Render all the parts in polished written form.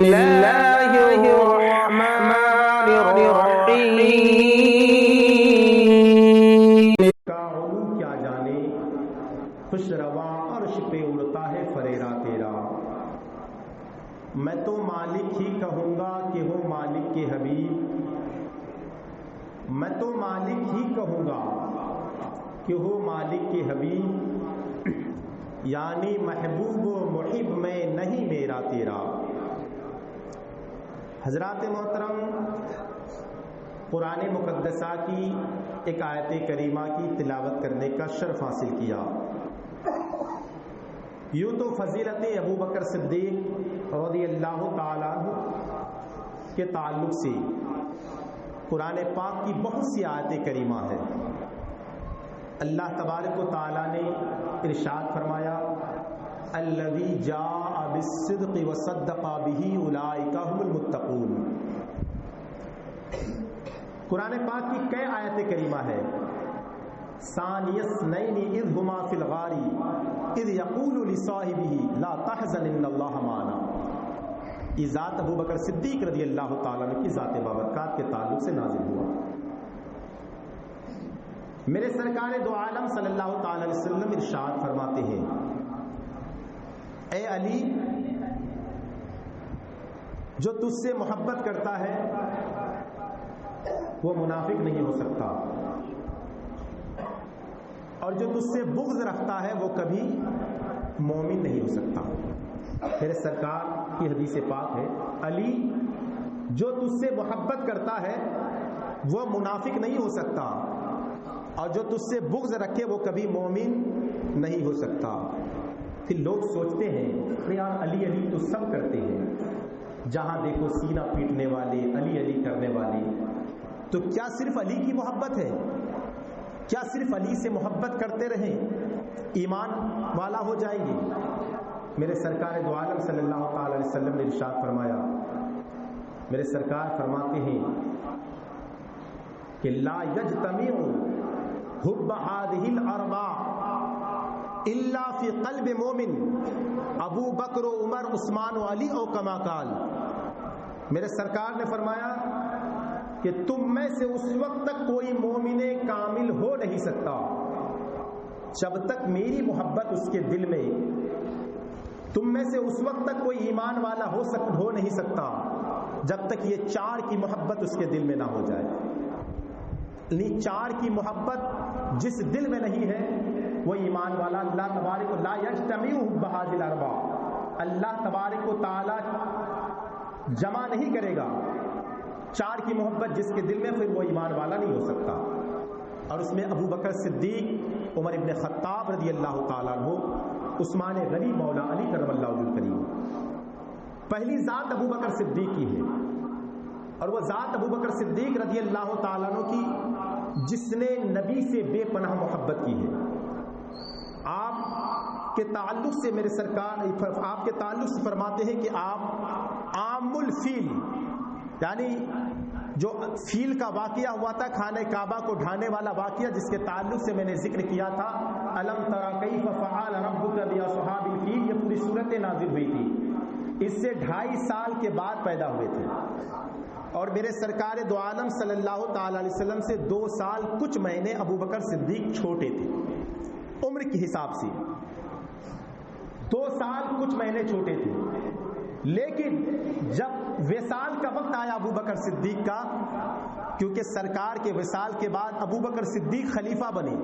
اللہ الرحمن الرحیم۔ کا علو کیا جانے، خوش روا عرش پہ اڑتا ہے فریرا تیرا۔ میں تو مالک ہی کہوں گا کہ ہو مالک کے حبیب، میں تو مالک ہی کہوں گا کہ ہو مالک کے حبیب، یعنی محبوب و محب میں نہیں میرا تیرا۔ حضرات محترم، قرآن مقدسہ کی ایک آیت کریمہ کی تلاوت کرنے کا شرف حاصل کیا۔ یوں تو فضیلت ابو بکر صدیق رضی اللہ تعالیٰ عنہ کے تعلق سے قرآن پاک کی بہت سی آیت کریمہ ہے۔ اللہ تبارک و تعالیٰ نے ارشاد فرمایا، الذی جاء بالصدق وصدق بہ اولئک هم المتقون۔ قرآن پاک کی کئی آیت کریمہ ہے۔ ثانی اثنین اذ ہما فی الغار اذ یقول لصاحبہ لا تحزن ان اللہ معنا۔ یہ ذات ابو بکر صدیق رضی اللہ تعالیٰ عنہ کی ذات بابرکات کے تعلق سے نازل ہوا۔ میرے سرکار دو عالم صلی اللہ تعالی علیہ وسلم ارشاد فرماتے ہیں، اے علی، جو تجھ سے محبت کرتا ہے وہ منافق نہیں ہو سکتا، اور جو تجھ سے بغض رکھتا ہے وہ کبھی مومن نہیں ہو سکتا۔ میرے سرکار کی حدیث پاک ہے، علی جو تجھ سے محبت کرتا ہے وہ منافق نہیں ہو سکتا، اور جو تجھ سے بغض رکھے وہ کبھی مومن نہیں ہو سکتا۔ پھر لوگ سوچتے ہیں یار علی علی تو سب کرتے ہیں، جہاں دیکھو سینہ پیٹنے والے، علی علی کرنے والے، تو کیا صرف علی کی محبت ہے؟ کیا صرف علی سے محبت کرتے رہیں ایمان والا ہو جائیں گے؟ میرے سرکار دو عالم صلی اللہ تعالی علیہ وسلم نے ارشاد فرمایا، میرے سرکار فرماتے ہیں کہ لا یجتمع حب هذه الاربع الا فی قلب مومن ابو بکر و عمر عثمان و علی او کما قال۔ میرے سرکار نے فرمایا کہ تم میں سے اس وقت تک کوئی مومن کامل ہو نہیں سکتا جب تک میری محبت اس کے دل میں، تم میں سے اس وقت تک کوئی ایمان والا ہو نہیں سکتا جب تک یہ چار کی محبت اس کے دل میں نہ ہو جائے۔ یعنی چار کی محبت جس دل میں نہیں ہے وہ ایمان والا اللہ تبارک و لا یجتمع بہذ الاربع، اللہ تبارک و تعالی جمع نہیں کرے گا چار کی محبت جس کے دل میں، پھر وہ ایمان والا نہیں ہو سکتا۔ اور اس میں ابو بکر صدیق، عمر ابن خطاب رضی اللہ تعالیٰ عنہ، عثمان غنی، مولا علی کرم اللہ وجہ الکریم، پہلی ذات ابو بکر صدیق کی ہے، اور وہ ذات ابو بکر صدیق رضی اللہ تعالیٰ عنہ کی جس نے نبی سے بے پناہ محبت کی ہے۔ آپ کے تعلق سے میرے سرکار آپ کے تعلق سے فرماتے ہیں کہ آپ عام الفیل، یعنی جو فیل کا واقعہ ہوا تھا، خانہ کعبہ کو ڈھانے والا واقعہ جس کے تعلق سے میں نے ذکر کیا تھا، الم تری کیف فعل ربک باصحاب الفیل، یہ پوری صورت نازل ہوئی تھی، اس سے 2.5 سال کے بعد پیدا ہوئے تھے۔ اور میرے سرکار دو عالم صلی اللہ تعالی علیہ وسلم سے 2 سال کچھ مہینے ابو بکر صدیق چھوٹے تھے عمر کے حساب سے، 2 سال کچھ مہینے چھوٹے تھے۔ لیکن جب وصال کا وقت آیا ابو بکر صدیق کا، کیونکہ سرکار کے وصال کے بعد ابو بکر صدیق خلیفہ بنے،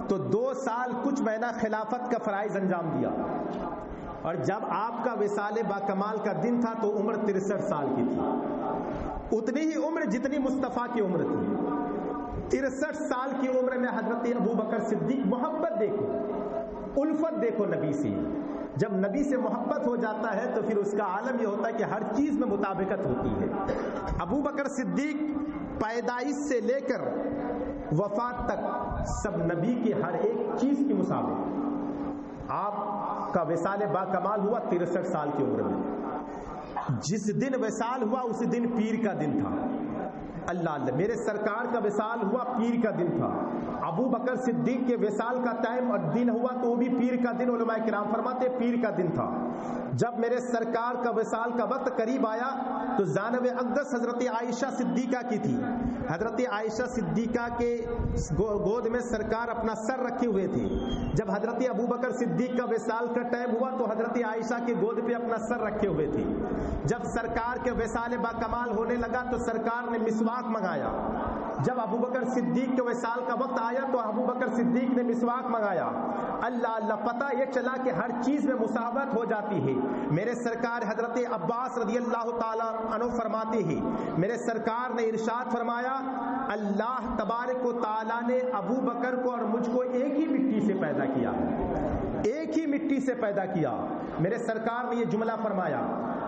تو 2 سال کچھ مہینہ خلافت کا فرائض انجام دیا، اور جب آپ کا وصال با کمال کا دن تھا تو عمر 63 سال کی تھی، اتنی ہی عمر جتنی مصطفیٰ کی عمر تھی۔ 63 سال کی عمر میں حضرت ابو بکر صدیق، محبت دیکھو، الفت دیکھو نبی سے۔ جب نبی سے محبت ہو جاتا ہے تو پھر اس کا عالم یہ ہوتا ہے کہ ہر چیز میں مطابقت ہوتی ہے۔ ابو بکر صدیق پیدائش سے لے کر وفات تک سب نبی کی ہر ایک چیز کی مسابقت۔ آپ کا وصال با کمال ہوا 63 سال کی عمر میں، جس دن وصال ہوا اسی دن پیر کا دن تھا۔ اللہ اللہ، میرے سرکار کا وصال ہوا پیر کا دن تھا، ابو بکر صدیق کے وصال کا ٹائم اور دن ہوا تو وہ بھی پیر کا دن، علماء کرام فرماتے پیر کا دن تھا۔ جب میرے سرکار کا وصال کا وقت قریب آیا تو جانب اقدس حضرت عائشہ صدیقہ کی تھی. حضرت عائشہ صدیقہ کے گود میں سرکار اپنا سر رکھے ہوئے تھے. جب حضرت ابوبکر صدیق کا وصال کا ٹائم ہوا تو حضرت عائشہ کے گود پہ اپنا سر رکھے ہوئے تھے. جب سرکار کے وصال با کمال ہونے لگا تو سرکار نے مسواک منگایا. جب ابوبکر صدیق کے وصال کا وقت آیا تو ابوبکر صدیق نے مسواک منگایا. اللہ اللہ، پتہ یہ چلا کہ ہر چیز میں مساوات ہو جاتی ہے. میرے سرکار حضرت عباس رضی اللہ تعالی عنہ فرماتے ہیں، میرے سرکار نے ارشاد فرمایا، اللہ تبارک و تعالی نے ابو بکر کو اور مجھ کو ایک ہی مٹی سے پیدا کیا، ایک ہی مٹی سے پیدا کیا. میرے سرکار نے یہ جملہ فرمایا.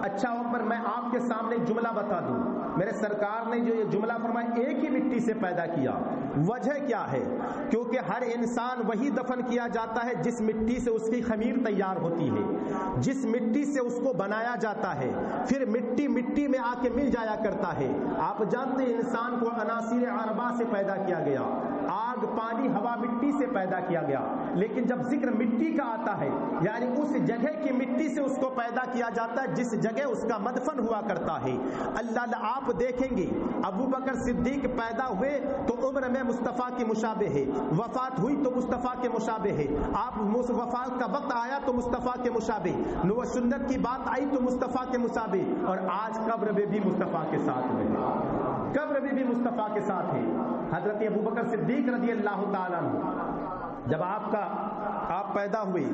اچھا عمر، میں آپ کے سامنے جملہ بتا دوں. میرے سرکار نے جو یہ جملہ فرمایا ایک ہی مٹی سے پیدا کیا، وجہ کیا ہے؟ کیونکہ ہر انسان وہی دفن کیا جاتا ہے جس مٹی سے اس کی خمیر تیار ہوتی ہے، جس مٹی سے اس کو بنایا جاتا ہے، پھر مٹی مٹی میں آ کے مل جایا کرتا ہے. آپ جانتے ہیں انسان کو عناصر اربع سے پیدا کیا گیا، آگ، پانی، ہوا، مٹی سے پیدا کیا گیا. لیکن جب ذکر مٹی کا آتا ہے یعنی اس جگہ کی مٹی سے اس کو پیدا کیا جاتا ہے جس جگہ اس کا مدفن ہوا کرتا ہے. اللہ آپ دیکھیں گے ابو بکر صدیق پیدا ہوئے تو عمر میں مصطفیٰ کے مشابہ ہے، وفات ہوئی تو مصطفیٰ کے مشابہ ہے، آپ وفات کا وقت آیا تو مصطفیٰ کے مشابہ، نو سنت کی بات آئی تو مصطفیٰ کے مشابہ، اور آج قبر میں بھی مصطفیٰ کے ساتھ میں، قبر میں بھی مصطفیٰ کے ساتھ ہے. حضرت ابو بکر صدیق رضی اللہ تعالیٰ عنہ جب آپ پیدا ہوئے،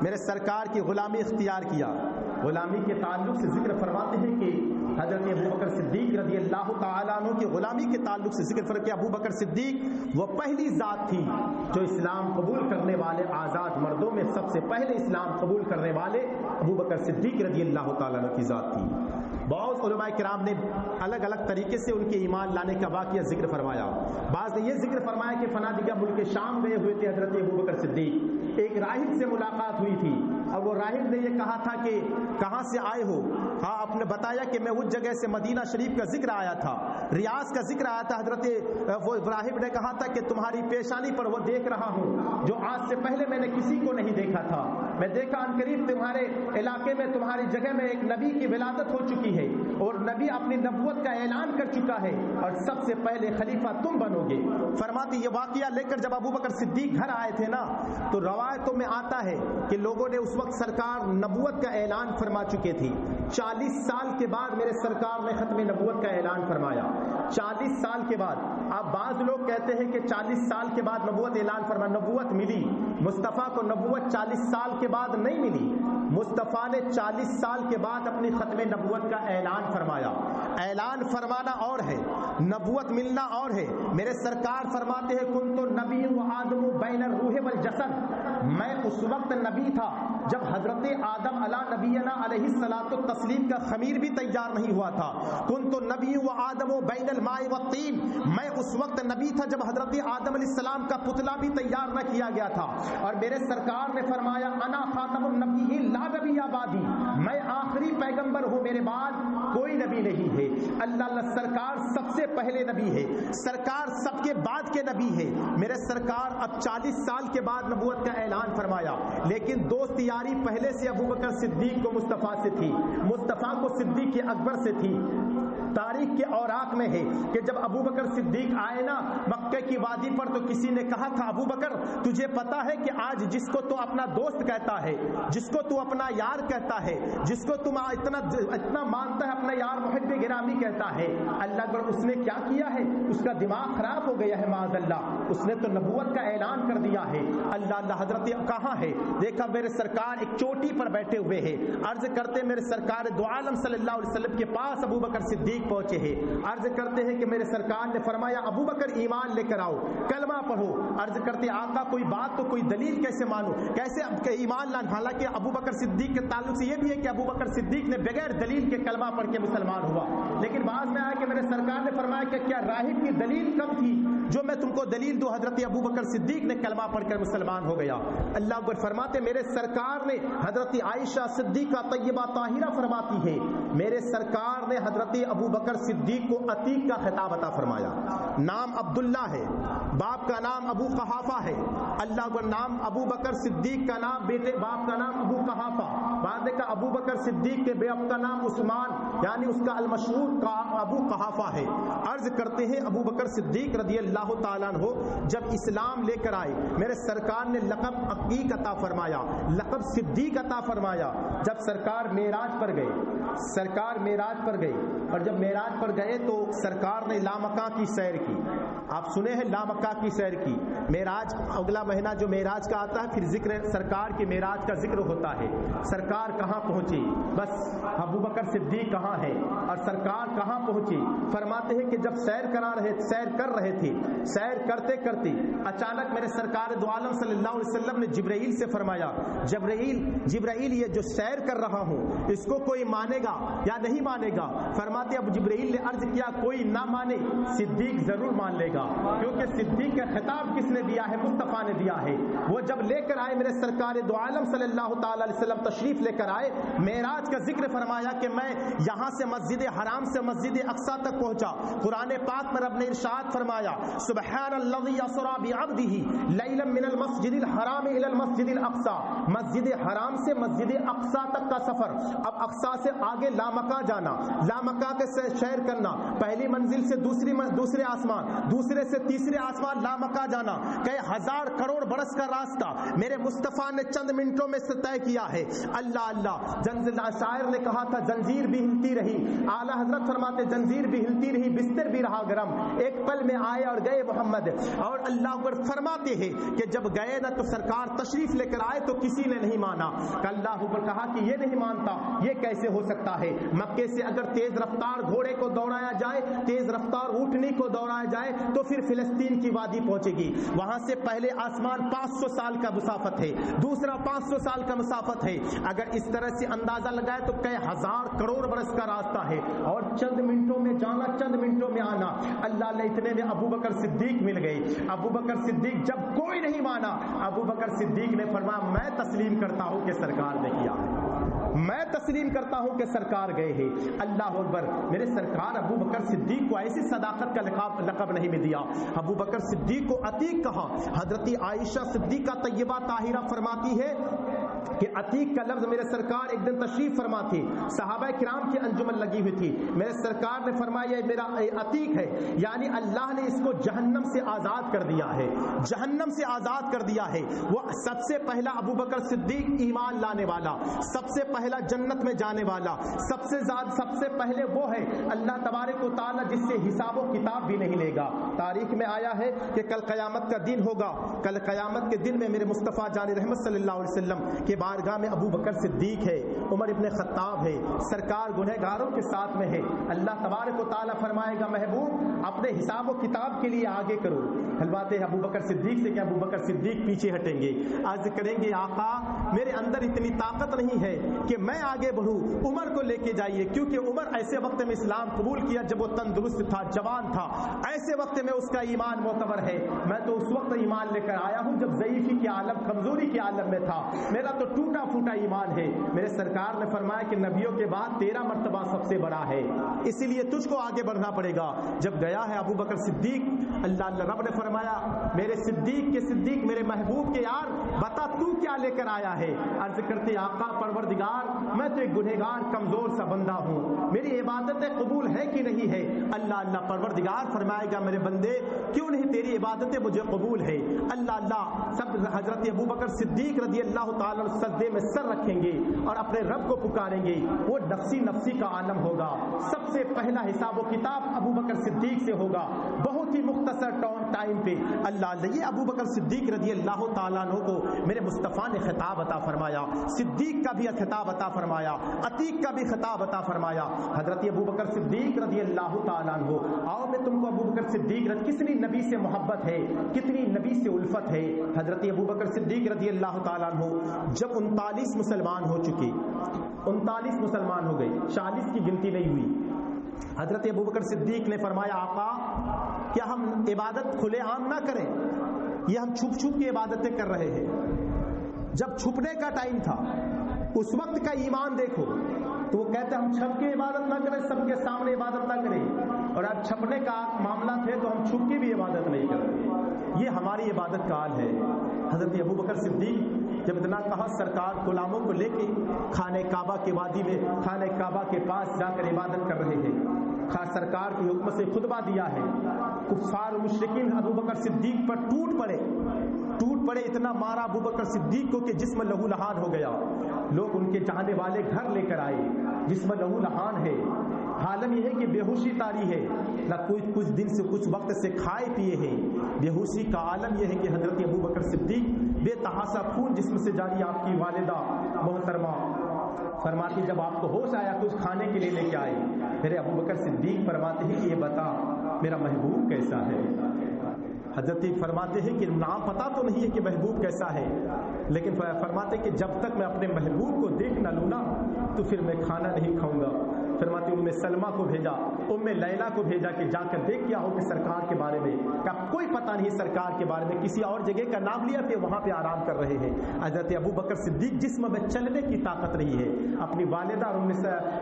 میرے سرکار کی غلامی اختیار کیا. غلامی کے تعلق سے ذکر فرماتے ہیں کہ حضرت ابوبکر صدیق رضی اللہ تعالیٰ عنہ کی غلامی کے تعلق سے ذکر فرماتے ہیں کہ ابوبکر صدیق وہ پہلی ذات تھی جو اسلام قبول کرنے والے آزاد مردوں میں سب سے پہلے اسلام قبول کرنے والے ابوبکر صدیق رضی اللہ تعالیٰ عنہ کی ذات تھی. بہت علماء کرام نے الگ الگ طریقے سے ان کے ایمان لانے کا واقعہ ذکر فرمایا. بعض نے یہ ذکر فرمایا کہ فنا جگہ ملک شام گئے ہوئے تھے حضرت ابوبکر صدیق، ایک راہب سے ملاقات ہوئی تھی اور وہ راہب نے یہ کہا تھا کہ کہاں سے آئے ہو؟ ہاں، آپ نے بتایا کہ میں اس جگہ سے مدینہ شریف کا ذکر آیا تھا، ریاض کا ذکر آیا تھا. حضرت وہ راہب نے کہا تھا کہ تمہاری پیشانی پر وہ دیکھ رہا ہوں جو آج سے پہلے میں نے کسی کو نہیں دیکھا تھا. میں دیکھا ان قریب تمہارے علاقے میں، تمہاری جگہ میں ایک نبی کی ولادت ہو چکی ہے اور نبی اپنی نبوت کا اعلان کر چکا ہے اور سب سے پہلے خلیفہ تم بنو گے. فرماتے یہ واقعہ لے کر جب ابوبکر صدیق گھر آئے تھے نا تو روایتوں میں آتا ہے کہ لوگوں نے اس وقت سرکار نبوت کا اعلان فرما چکے تھے. 40 سال کے بعد میرے سرکار نے ختم نبوت کا اعلان فرمایا. 40 سال کے بعد. اب بعض لوگ کہتے ہیں کہ 40 سال کے بعد نبوت اعلان فرما، نبوت ملی مصطفیٰ کو، نبوت 40 سال کے بعد نہیں ملی. مصطفیٰ نے 40 سال کے بعد اپنی ختم نبوت کا اعلان فرمایا. اعلان فرمانا اور ہے، نبوت ملنا اور ہے. میرے سرکار فرماتے ہیں کنت نبی و آدم بین الروح والجسد، میں اس وقت نبی تھا جب حضرت آدم علی نبینا علیہ الصلوۃ والتسلیم کا خمیر بھی تیار نہیں ہوا تھا. کنت نبی و آدم بین الماء والطین، میں اس وقت نبی تھا جب حضرت آدم علیہ السلام کا پتلا بھی تیار نہ کیا گیا تھا. اور میرے سرکار نے فرمایا انا خاتم النبیین لا نبی بعدی، میں آخری پیغمبر ہوں، میرے بعد کوئی نبی نہیں ہے. اللہ سرکار سب سے پہلے نبی ہے، سرکار سب کے بعد کے نبی ہے. میرے سرکار اب 40 سال کے بعد نبوت کا اعلان فرمایا، لیکن دوست یاری پہلے سے ابوبکر صدیق کو مصطفیٰ سے تھی، مصطفیٰ کو صدیق اکبر سے تھی. تاریخ کے اوراق میں ہے کہ جب ابوبکر صدیق آئے نا مکہ کی وادی پر تو کسی نے کہا تھا ابوبکر تجھے پتا ہے کہ آج جس کو تو اپنا دوست کہتا ہے، جس کو تو اپنا یار کہتا ہے، جس کو تم اتنا مانتا ہے اپنا یار محب گرامی کہتا ہے، اللہ اکبر، اس نے کیا کیا ہے؟ اس کا دماغ خراب ہو گیا ہے معاذ اللہ، اس نے تو نبوت کا اعلان کر دیا ہے. اللہ حضرت کہاں ہے؟ دیکھا میرے سرکار ایک چوٹی پر بیٹھے ہوئے ہیں، عرض کرتے میرے سرکار دو عالم صلی اللہ علیہ وسلم کے پاس ابوبکر صدیق پہنچے ہیں. عرض کرتے ہیں کہ میرے سرکار نے فرمایا ابوبکر ایمان لے کر آؤ، کلمہ پڑھو. عرض کرتے آقا کوئی بات تو کوئی دلیل کیسے مانو، کیسے اب ایمان لان؟ حالانکہ ابوبکر صدیق کے تعلق سے یہ بھی ہے کہ ابوبکر صدیق نے بغیر دلیل کے کلمہ پڑھ کے مسلمان ہوا. لیکن بعض میں آیا کہ میرے سرکار نے فرمایا کہ کیا راہب کی دلیل کم تھی جو میں تم کو دلیل دو؟ حضرت ابوبکر صدیق نے کلمہ پڑھ کر مسلمان ہو گیا. اللہ اکبر. فرماتے میرے سرکار نے حضرت عائشہ صدیقہ طیبہ طاہرہ فرماتی ہے میرے سرکار نے حضرت ابوبکر صدیق کو عتیق کا خطاب عطا فرمایا. نام عبداللہ ہے، باپ کا نام ابو قحافہ ہے. اللہ اکبر. نام ابو بکر صدیق کا نام، بیٹے باپ کا نام ابو قحافہ. بعد کا ابو ابو بکر صدیق کے بیعت کا نام عثمان یعنی اس کا المشہور ابو قحافہ ہے۔ عرض کرتے ہیں ابو بکر صدیق رضی اللہ تعالیٰ عنہ جب اسلام لے کر آئے میرے سرکار نے لقب عقیق عطا فرمایا، لقب صدیق عطا فرمایا۔ جب سرکار معراج پر گئے، اور جب معراج پر گئے تو سرکار نے لامکہ کی سیر کی۔ آپ سنے ہیں لامکہ کی سیر کی۔ معراج اگلا مہینہ جو معراج کا آتا ہے پھر ذکر سرکار کے معراج کا ذکر ہوتا ہے۔ سرکار کہاں پہنچی؟ بس ابو بکر صدیق کہاں ہے اور سرکار کہاں پہنچی؟ فرماتے ہیں کہ جب سیر کر رہے تھے، سیر کرتے کرتے اچانک میرے سرکار دو عالم صلی اللہ علیہ وسلم نے جبرائیل سے فرمایا، جبرائیل یہ جو سیر کر رہا ہوں اس کو کوئی مانے گا یا نہیں مانے گا؟ فرماتے اب جبرائیل نے عرض کیا کوئی نہ مانے صدیق ضرور مان لے گا، کیونکہ صدیق کا خطاب کس نے دیا ہے؟ مصطفیٰ نے دیا ہے۔ وہ جب لے کر آئے میرے سرکار دو عالم صلی اللہ تعالی علیہ وسلم تشریف لے کر آئے، معراج کا ذکر فرمایا کہ میں یہاں سے مسجد حرام سے مسجد اقصی تک پہنچا۔ قرآن پاک میں رب نے ارشاد فرمایا سبحان الذی اسری بعبدہ لیلا من المسجد الحرام الی المسجد الاقصی، مسجد حرام سے مسجد اقصی تک کا سفر۔ اب اقصی سے آگے لامکہ جانا، لامکہ کے سیر کرنا، پہلی منزل سے دوسرے آسمان، دوسرے سے تیسرے آسمان لامکہ جانا، کئی ہزار کروڑ برس کا راستہ میرے مصطفیٰ نے چند منٹوں میں سے طے کیا ہے۔ اللہ اللہ، شاعر نے کہا تھا زنجیر بھی ہلتی رہی، اعلیٰ حضرت فرماتے زنجیر بھی ہلتی رہی، بستر بھی رہا گرم، ایک پل میں آئے اور گئے محمد۔ اور اللہ اکبر فرماتے ہیں کہ جب گئے نا تو سرکار تشریف لے کر آئے تو کسی نے نہیں مانا۔ اللہ اکبر کہا کہ یہ نہیں مانتا، یہ کیسے ہو سکتا ہے؟ مکے سے اگر تیز رفتار گھوڑے کو دوڑایا جائے، تیز رفتار اونٹنی کو دوڑایا جائے تو پھر فلسطین کی وادی پہنچے گی، وہاں سے پہلے آسمان 500 سال کا مسافت ہے، دوسرا 500 سال کا مسافت ہے، اگر اس طرح سے اندازہ لگائے تو کئی ہزار کروڑ برس کا راستہ ہے، اور چند منٹوں میں جانا چند منٹوں میں آنا۔ اللہ نے اتنے میں ابو بکر صدیق مل گئی۔ ابو بکر صدیق جب کوئی نہیں مانا، ابو بکر صدیق نے فرمایا میں تسلیم کرتا ہوں کہ سرکار نے کیا، میں تسلیم کرتا ہوں کہ سرکار گئے ہیں۔ اللہ اکبر، میرے سرکار ابو بکر صدیق کو ایسی صداقت کا لقب نہیں میں دیا، ابو بکر صدیق کو عتیق کہا۔ حضرت عائشہ صدیقہ طیبہ طاہرہ فرماتی ہے کہ عتیق کا لفظ میرے سرکار ایک دن تشریف فرما تھے، صحابہ کرام کی انجمن لگی ہوئی تھی، میرے سرکار نے فرمایا یہ میرا عتیق ہے، یعنی اللہ نے اس کو جہنم سے آزاد کر دیا ہے، جہنم سے آزاد کر دیا ہے۔ وہ سب سے پہلا ابو بکر صدیق ایمان لانے والا، سب سے پہلا جنت میں جانے والا، سب سے پہلے وہ ہے اللہ تبارک و تعالی جس سے حساب و کتاب بھی نہیں لے گا۔ تاریخ میں آیا ہے کہ کل قیامت کا دن ہوگا، کل قیامت کے دن میں میرے مصطفیٰ جان رحمت صلی اللہ علیہ وسلم کے بارگاہ میں ابو بکر صدیق ہے، عمر ابن خطاب ہے، سرکار گنہگاروں کے ساتھ میں ہے۔ اللہ تبارک و تعالی فرمائے گا محبوب اپنے حساب و کتاب کے لیے آگے کرو۔ حلواتے ہیں ابو بکر صدیق سے کہ ابو بکر صدیق پیچھے ہٹیں گے، عرض کریں گے آقا میرے اندر اتنی طاقت نہیں ہے کہ میں آگے بڑھوں، عمر کو لے کے جائیے، کیونکہ عمر ایسے وقت میں اسلام قبول کیا جب وہ تندرست تھا، جوان تھا، ایسے وقت میں اس کا ایمان معتبر ہے، میں تو اس وقت ایمان لے کر آیا ہوں جب ضعیفی کے عالم، کمزوری کے عالم میں تھا، میرا تو ٹوٹا پھوٹا ایمان ہے۔ میرے سرکار نے فرمایا کہ نبیوں کے بعد تیرا مرتبہ سب سے بڑا ہے، اسی لیے تجھ کو آگے بڑھنا پڑے گا۔ جب گیا ہے ابو بکر صدیق، اللہ رب نے فرمایا میرے صدیق کے صدیق، میرے محبوب کے یار بتا تو کیا لے کر آیا ہے؟ عرض کرتے آقا پروردگار میں تو ایک گنہگار کمزور سا بندہ ہوں، میری عبادتیں قبول ہے کہ نہیں ہے؟ اللہ پروردگار فرمائے گا میرے بندے کیوں نہیں، تیری عبادتیں مجھے قبول ہے۔ اللہ سب حضرت ابو بکر صدیق رضی اللہ تعالی عنہ سجدے میں سر رکھیں گے اور اپنے رب کو پکاریں گے، وہ نفسی کا عالم ہوگا، سب سے پہلا حساب و کتاب ابو بکر صدیق سے ہوگا، بہت ہی مختصر ٹائم پہ۔ اللہ یہ ابو بکر صدیق رضی اللہ تعالیٰ عنہ کو میرے مصطفیٰ نے خطاب عطا فرمایا، صدیق کا بھی خطاب عطا فرمایا، عتیق کا بھی خطاب عطا فرمایا۔ حضرت ابو بکر صدیق رضی اللہ تعالیٰ عنہ، آؤ میں تم کو ابو بکر صدیق کتنی نبی سے محبت ہے، کتنی نبی سے الفت ہے۔ حضرت ابو بکر صدیق رضی اللہ تعالیٰ عنہ جب 39 مسلمان ہو چکے، 39 مسلمان ہو گئے، 40 کی گنتی نہیں ہوئی، حضرت ابو بکر صدیق نے فرمایا آقا کیا ہم عبادت کھلے عام نہ کریں، یہ ہم چھپ چھپ کی عبادتیں کر رہے ہیں۔ جب چھپنے کا ٹائم تھا اس وقت کا ایمان دیکھو، تو وہ کہتے ہم چھپ کے عبادت نہ کریں، سب کے سامنے عبادت نہ کریں، اور اب چھپنے کا معاملات ہے تو ہم چھپ کے بھی عبادت نہیں کرتے، یہ ہماری عبادت کا حال ہے۔ حضرت ابوبکر صدیق جب اتنا کہا، سرکار غلاموں کو لے کے خانہ کعبہ کے وادی میں خانہ کعبہ کے پاس جا کر عبادت کر رہے ہیں، خاص سرکار کی حکم سے خطبہ دیا ہے، کفار و مشرکین ابوبکر صدیق پر ٹوٹ پڑے، اتنا مارا ابوبکر صدیق کو کہ جسم لہو لہان ہو گیا۔ لوگ ان کے چاہنے والے گھر لے کر آئے، جسم لہو لہان ہے، عالم یہ ہے کہ بے ہوشی طاری ہے، نہ کوئی کچھ دن سے کچھ وقت سے کھائے پیے ہیں، بے ہوشی کا عالم یہ ہے کہ حضرت ابوبکر صدیق بے تحاشا خون جسم سے جاری۔ آپ کی والدہ محترمہ فرماتی جب آپ کو ہوش آیا کچھ کھانے کے لیے لے کے آئے، میرے ابوبکر صدیق فرماتے ہیں کہ یہ بتا میرا محبوب کیسا ہے۔ حضرت فرماتے ہیں کہ نام پتا تو نہیں ہے کہ محبوب کیسا ہے، لیکن فرماتے کہ جب تک میں اپنے محبوب کو دیکھ نہ لوں نا تو پھر میں کھانا نہیں کھاؤں گا۔ فرماتے ام سلمہ کو بھیجا، ام لیلا کو بھیجا کہ جا کر دیکھ کیا ہو کہ سرکار کے بارے میں کا کوئی پتہ نہیں، سرکار کے بارے میں کسی اور جگہ کا نام لیا کہ وہاں پہ آرام کر رہے ہیں۔ حضرت ابوبکر صدیق جسم میں چلنے کی طاقت نہیں ہے، اپنی والدہ اور ام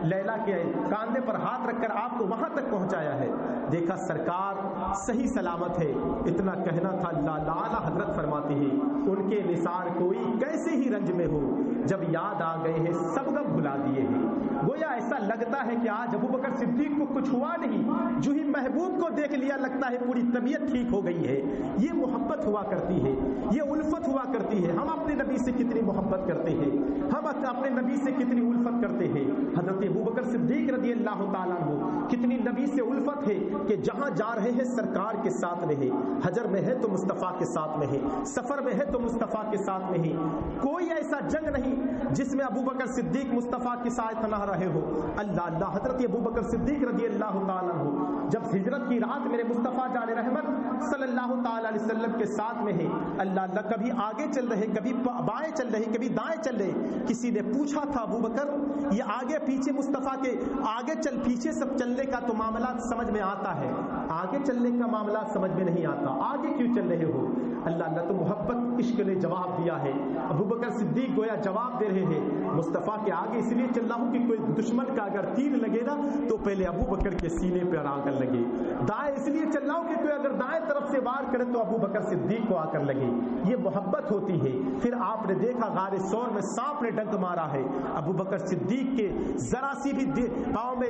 لیلا کے کاندھے پر ہاتھ رکھ کر آپ کو وہاں تک پہنچایا ہے، دیکھا سرکار صحیح سلامت ہے۔ اتنا کہنا تھا، لالا حضرت فرماتے ہیں ان کے نثار کوئی کیسے ہی رنج میں ہو، جب یاد آ گئے ہیں سب غم بھلا دیے ہیں۔ گویا ایسا لگتا ہے کہ آج ابوبکر صدیق کو کچھ ہوا نہیں، جو ہی محبوب کو دیکھ لیا لگتا ہے پوری طبیعت ٹھیک ہو گئی ہے۔ یہ محبت ہوا کرتی ہے، یہ الفت ہوا کرتی ہے۔ ہم اپنے نبی سے کتنی محبت کرتے ہیں، ہم اپنے نبی سے کتنی الفت کرتے ہیں۔ حضرت ابوبکر صدیق رضی اللہ تعالیٰ عنہ کتنی نبی سے الفت ہے کہ جہاں جا رہے ہیں سرکار کے ساتھ رہے، حجر میں ہے تو مصطفیٰ کے ساتھ میں ہے، سفر میں ہے تو مصطفیٰ کے ساتھ میں ہے۔ کوئی ایسا جنگ نہیں جس میں ابوبکر صدیق مصطفیٰ کے ساتھ نہ رہے ہو۔ اللہ حضرت ابوبکر صدیق رضی اللہ تعالیٰ عنہ جب ہجرت کی رات میرے مصطفیٰ جان رحمت صلی اللہ تعالیٰ علیہ وسلم کے ساتھ میں ہے، اللہ کبھی آگے چل رہے، کبھی بائیں چل رہے، کبھی دائیں چل رہے۔ کسی نے پوچھا تھا ابوبکر یہ آگے پیچھے مصطفیٰ کے آگے چل پیچھے سب چلنے کا تو معاملات سمجھ میں آتا ہے، آگے چلنے کا معاملہ سمجھ میں نہیں آتا، آگے کیوں چل رہے ہو؟ اللہ تو محبت عشق نے جواب دیا ہے۔ ابوبکر صدیق گویا جواب دے رہے ہیں مصطفیٰ کے آگے اس لیے چل رہا ہوں کہ کوئی دشمن کا اگر تیر لگے نا تو پہلے ابوبکر کے سینے پر آ کر لگے، دائیں اس لیے چل رہا ہوں کہ کوئی اگر دائیں طرف سے وار کرے تو ابوبکر صدیق کو آ کر لگے۔ یہ محبت ہوتی ہے۔ پھر آپ نے دیکھا غار ثور میں سانپ نے ڈنک مارا ہے، ابوبکر صدیق کے ذرا سی بھی پاؤں میں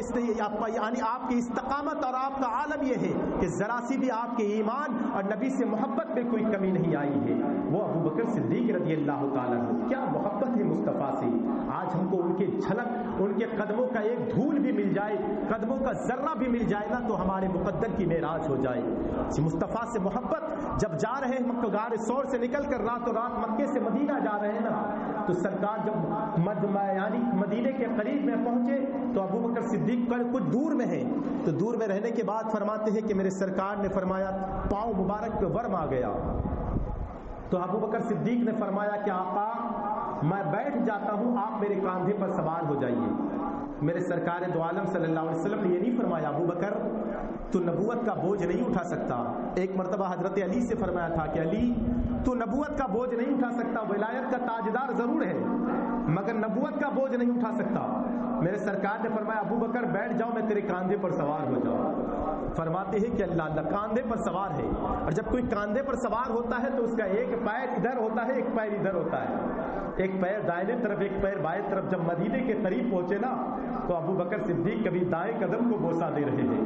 یعنی آپ کی استقامت اور آپ کا عالم یہ ہے کہ ذرا سی بھی آپ کے ایمان اور نبی سے محبت میں کوئی کمی نہیں آئی ہے۔ وہ ابوبکر صدیق رضی اللہ تعالیٰ عنہ کیا محبت ہے مصطفیٰ سے۔ آج ہم کو ان کے جھلک، ان کے قدموں کا ایک دھول بھی مل جائے، قدموں کا ذرہ بھی مل جائے نا تو ہمارے مقدر کی معراج ہو جائے۔ مصطفیٰ سے محبت جب جا رہے ہیں غار ثور سے نکل کر راتوں رات مکے سے مدینہ جا رہے ہیں نا تو سرکار جب یعنی مدینے کے قریب میں پہنچے تو ابوبکر صدیق پر کچھ دور میں ہے، تو دور میں رہنے کے بعد فرماتے ہیں کہ میرے سرکار نے فرمایا پاؤں مبارک پہ ورم آ گیا، تو ابوبکر صدیق نے فرمایا کہ آقا میں بیٹھ جاتا ہوں، آپ میرے کاندھے پر سوار ہو جائیے۔ میرے سرکار دو عالم صلی اللہ علیہ وسلم نے یہ نہیں فرمایا ابوبکر تو نبوت کا بوجھ نہیں اٹھا سکتا۔ ایک مرتبہ حضرت علی سے فرمایا تھا کہ علی تو نبوت کا بوجھ نہیں اٹھا سکتا، ولایت کا تاجدار ضرور ہے مگر نبوت کا بوجھ نہیں اٹھا سکتا۔ میرے سرکار نے فرمایا ابوبکر بیٹھ جاؤ، میں تیرے کاندھے پر سوار ہو جاؤں۔ فرماتے ہیں کہ اللہ کاندھے پر سوار ہے، اور جب کوئی کاندھے پر سوار ہوتا ہے تو اس کا ایک پیر ادھر ہوتا ہے، ایک پیر ادھر ہوتا ہے، ایک پیر دائیں طرف ایک پیر بائیں طرف۔ جب مدینے کے قریب پہنچے نا تو ابوبکر صدیق کبھی دائیں قدم کو بوسہ دے رہے ہیں،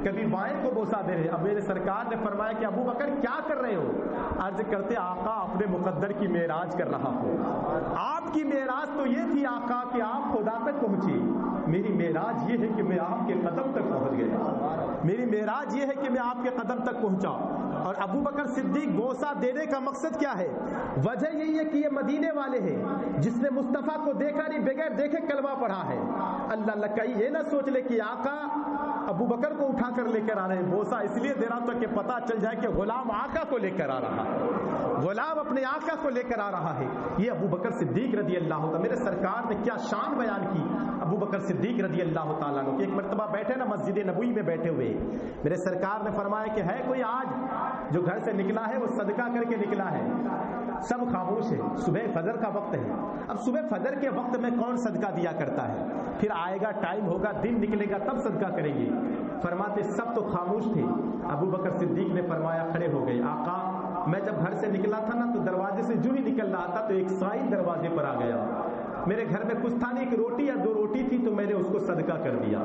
کبھی بائیں کو بوسہ دے رہے ہیں۔ اب میرے سرکار نے فرمایا کہ ابوبکر کیا کر رہے ہو؟ عرض کرتے آقا اپنے مقدر کی معراج کر رہا ہوں۔ آپ کی معراج تو یہ تھی آقا کہ آپ خدا تک پہنچے، میری معراج یہ ہے کہ میں آپ کے قدم تک پہنچ گیا، میری معراج یہ ہے کہ میں آپ کے قدم تک پہنچا۔ اور ابوبکر صدیق بوسہ دینے کا مقصد کیا ہے؟ وجہ یہی ہے کہ یہ مدینے والے ہیں، جس نے مصطفیٰ کو دیکھا نہیں بغیر دیکھے کلمہ پڑھا ہے۔ اللہ کہیں یہ نہ سوچ لے کہ آقا ابوبکر کو اٹھا کر لے کر آ رہے ہیں، بوسہ اس لیے دے رہا تھا کہ پتہ چل جائے کہ غلام آقا کو لے کر آ رہا ہے، غلام اپنے آقا کو لے کر آ رہا ہے۔ یہ ابوبکر صدیق رضی اللہ عنہ، میرے سرکار نے کیا شان بیان کی ابوبکر صدیق رضی اللہ تعالیٰ عنہ۔ ایک مرتبہ بیٹھے نا مسجد نبوی میں بیٹھے ہوئے، میرے سرکار نے فرمایا کہ ہے کوئی آج جو گھر سے نکلا ہے وہ صدقہ کر کے نکلا ہے؟ سب خاموش ہے، صبح فجر کا وقت ہے۔ اب صبح فجر کے وقت میں کون صدقہ دیا کرتا ہے؟ پھر آئے گا ٹائم ہوگا، دن نکلے گا تب صدقہ کریں گے۔ فرماتے سب تو خاموش تھے. ابو بکر صدیق نے فرمایا کھڑے ہو گئے, آقا میں جب گھر سے نکلا تھا نا تو دروازے سے جو ہی نکل رہا تھا تو ایک سائل دروازے پر آ گیا. میرے گھر میں کچھ تھا نہیں, ایک روٹی یا 2 روٹی تھی تو میں نے اس کو صدقہ کر دیا.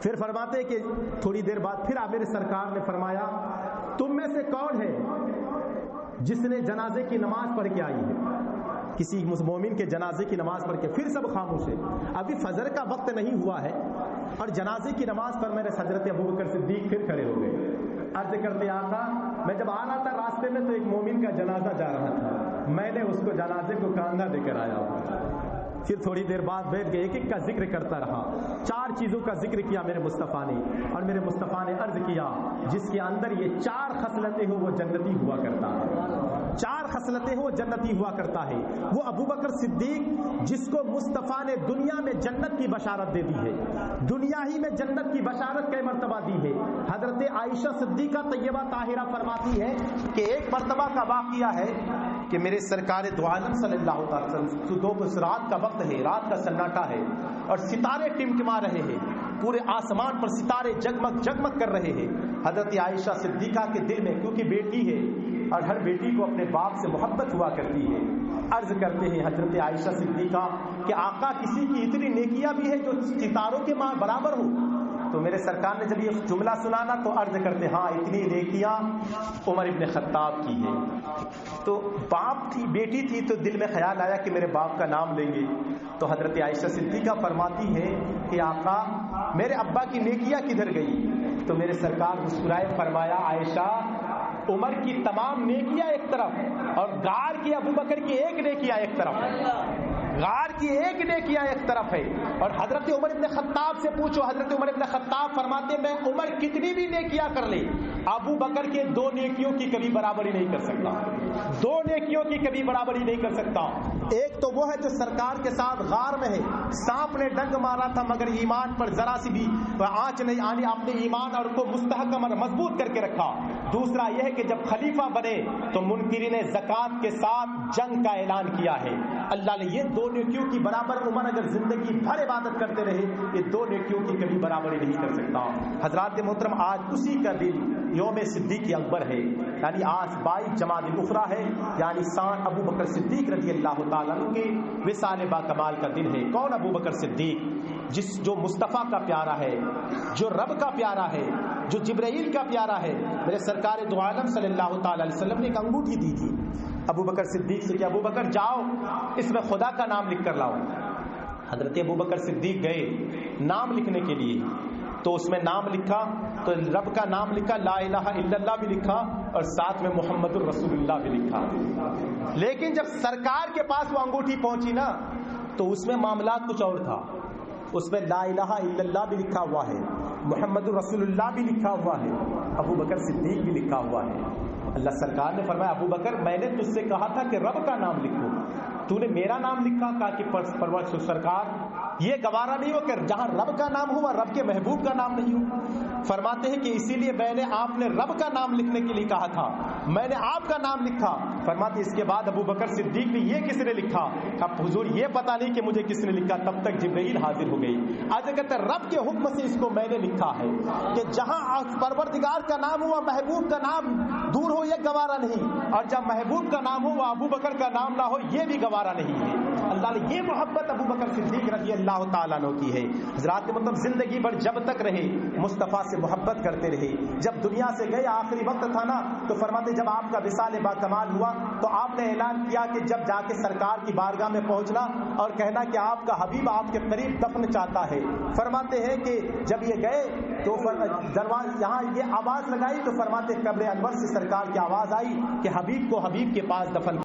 پھر فرماتے کہ تھوڑی دیر بعد پھر میرے سرکار نے فرمایا تم میں سے کون ہے جس نے جنازے کی نماز پڑھ کے آئی ہے, کسی مومن کے جنازے کی نماز پڑھ کے. پھر سب خاموش ہے, ابھی فجر کا وقت نہیں ہوا ہے اور جنازے کی نماز پر میرے حضرت ابو بکر صدیق پھر کھڑے ہو گئے. عرض کرتے آقا میں جب آ رہا تھا راستے میں تو ایک مومن کا جنازہ جا رہا تھا, میں نے اس کو جنازے کو کاندھا دے کر آیا ہوں. پھر تھوڑی دیر بعد بیٹھ گئے, ایک ایک کا ذکر کرتا رہا. 4 چیزوں کا ذکر کیا میرے مصطفیٰ نے, اور میرے مصطفیٰ نے عرض کیا جس کے اندر یہ 4 خصلتیں ہو وہ جنتی ہوا کرتا ہے. 4 خصلتیں ہو جنتی ہوا کرتا ہے. وہ ابو بکر صدیق جس کو مصطفیٰ نے دنیا میں جنت کی بشارت دے دی ہے, دنیا ہی میں جنت کی بشارت کئی مرتبہ دی ہے. حضرت عائشہ صدیقہ طیبہ طاہرہ فرماتی ہے کہ ایک مرتبہ کا واقعہ ہے کہ میرے سرکار دو عالم صلی اللہ علیہ وسلم رات کا وقت ہے, رات کا سناٹا ہے اور ستارے ٹمٹما رہے ہیں, پورے آسمان پر ستارے جگمگ جگمگ کر رہے ہیں. حضرت عائشہ صدیقہ کے دل میں کیونکہ بیٹی ہے اور ہر بیٹی کو اپنے باپ سے محبت ہوا کرتی ہے, عرض کرتے ہیں حضرت عائشہ صدیقہ کہ آقا کسی کی اتنی نیکیاں بھی ہے جو ستاروں کے ماں برابر ہو. تو میرے سرکار نے جب یہ جملہ سنانا تو عرض کرتے ہاں اتنی نیکیاں عمر ابن خطاب کی ہے. تو باپ تھی, بیٹی تھی, تو دل میں خیال آیا کہ میرے باپ کا نام لیں گے. تو حضرت عائشہ صدیقہ فرماتی ہے کہ آقا میرے ابا کی نیکیاں کدھر گئی؟ تو میرے سرکار مسکرائے, فرمایا عائشہ عمر کی تمام نیکیاں ایک طرف اور غار کی ابو بکر کی ایک نیکیاں ایک طرف ہے, غار کی ایک نیکیاں ایک طرف ہے. اور حضرت عمر ابن خطاب سے پوچھو, حضرت عمر ابن خطاب فرماتے میں عمر کتنی بھی نیکیاں کر لے ابو بکر کے 2 نیکیوں کی کبھی برابری نہیں کر سکتا, 2 نیکیوں کی کبھی برابری نہیں کر سکتا. ایک تو وہ ہے جو سرکار کے ساتھ غار میں ہے, سانپ نے ڈنگ مارا تھا مگر ایمان پر ذرا سی بھی آنچ نہیں آنی, آپ نے ایمان اور کو مستحکم اور مضبوط کر کے رکھا. دوسرا یہ ہے کہ جب خلیفہ بنے تو منکرین زکات کے ساتھ جنگ کا اعلان کیا ہے. اللہ نے یہ 2 نیکیوں کی برابر عمر اگر زندگی بھر عبادت کرتے رہے یہ 2 نیکیوں کی کبھی برابری نہیں کر سکتا. حضرات محترم آج اسی کا دن یوم صدیق اکبر ہے, یعنی آج 22 جمادی الاخری ہے, یعنی سان ابو بکر صدیق رضی اللہ تعالیٰ عنہ کے وصال با کمال کا دن ہے. کون ابو بکر صدیق؟ جو مصطفیٰ کا پیارا ہے, جو رب کا پیارا ہے, جو جبرائیل کا پیارا ہے. میرے سرکار دو عالم صلی اللہ تعالی علیہ وسلم نے ایک انگوٹھی دی تھی ابو بکر صدیق سے کہ ابو بکر جاؤ اس میں خدا کا نام لکھ کر لاؤ. حضرت ابو بکر صدیق گئے نام لکھنے کے لیے, تو اس میں نام لکھا تو رب کا نام لکھا, لا الہ الا اللہ بھی لکھا اور ساتھ میں محمد الرسول اللہ بھی لکھا. لیکن جب سرکار کے پاس وہ انگوٹھی پہنچی نا تو اس میں معاملات کچھ اور تھا. اس میں لا الہ الا اللہ بھی لکھا ہوا ہے, محمد الرسول اللہ بھی لکھا ہوا ہے, ابو بکر صدیق بھی لکھا ہوا ہے. اللہ سرکار نے فرمایا ابو بکر میں نے تجھ سے کہا تھا کہ رب کا نام لکھو, تو نے میرا نام لکھا. کہا کہ پرور سرکار یہ گوارا نہیں ہو کہ جہاں رب کا نام ہوا رب کے محبوب کا نام نہیں ہو. فرماتے ہیں کہ اسی لیے میں نے آپ نے رب کا نام لکھنے کے لیے کہا تھا, میں نے آپ کا نام لکھا. فرماتے اس کے بعد ابو بکر صدیق نے یہ کس نے لکھا؟ اب حضور یہ پتا نہیں کہ مجھے کس نے لکھا, تب تک جبرائیل حاضر ہو گئی. آج کہتے ہیں رب کے حکم سے اس کو میں نے لکھا ہے کہ جہاں پروردگار کا نام ہوا محبوب کا نام دور ہو یہ گوارا نہیں, اور جب محبوب کا نام ہو وہ ابو بکر کا نام نہ ہو یہ بھی گوارا نہیں ہے. اللہ نے یہ محبت ابو بکر صدیق رضی اللہ تعالیٰ عنہ کی ہے. حضرات کے مطلب زندگی بھر جب تک رہے مصطفیٰ سے محبت کرتے رہے. جب دنیا سے گئے آخری وقت تھا نا تو فرماتے جب آپ کا وصال با کمال ہوا تو آپ نے اعلان کیا کہ جب جا کے سرکار کی بارگاہ میں پہنچنا اور کہنا کہ آپ کا حبیب آپ کے قریب دفن چاہتا ہے. فرماتے ہیں کہ جب یہ گئے تو دروازہ یہاں یہ آواز لگائی تو فرماتے قبر انور سے سرکار کی آواز آئی کہ حبیب کو حبیب کے پاس دفن